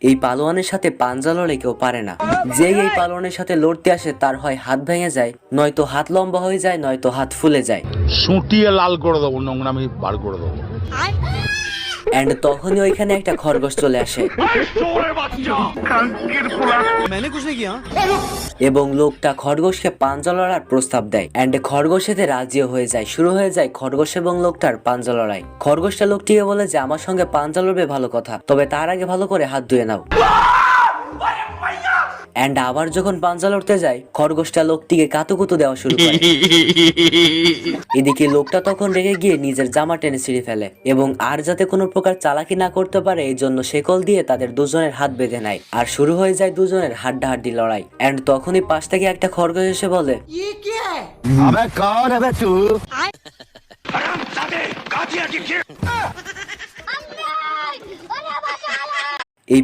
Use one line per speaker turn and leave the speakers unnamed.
এই পালোয়ানের সাথে পাঞ্জা লড়ে কেউ পারে না। যেই এই পালোয়ানের সাথে লড়তে আসে তার হয় হাত ভেঙে যায়, নয়তো হাত লম্বা হয়ে যায়, নয়তো হাত ফুলে যায়।
সুটিয়ে লাল করে দেবো, নোংরামি বার করে দেবো।
এন্ড তখনই ওইখানে একটা খরগোশ চলে আসে এবং লোকটা খরগোশকে পাঞ্জা লড়ার প্রস্তাব দেয়। এন্ড খরগোশ এতে রাজিও হয়ে যায়। শুরু হয়ে যায় খরগোশ এবং লোকটার পাঞ্জা লড়াই। খরগোশটা লোকটিকে বলে যে আমার সঙ্গে পাঞ্জা লড়বে ভালো কথা, তবে তার আগে ভালো করে হাত ধুয়ে নাও। এন্ড আবার যখন পাঞ্জা লড়তে যায়, খরগোশটা লোকটিকে কাতুকুতু দেওয়া শুরু করে। এদিকে লোকটা তখন রেগে গিয়ে নিজের জামা টেনে ছিঁড়ে ফেলে এবং আর যাতে কোনো প্রকার চালাকি না করতে পারে এই জন্য শেকল দিয়ে তাদের দুজনের হাত বেঁধে নেয়। আর শুরু হয়ে যায় দুজনের হাড্ডাহাড্ডি লড়াই। এন্ড তখনই পাশ থেকে একটা খরগোশ এসে বলে,
अबे कौन है बे तू?
এই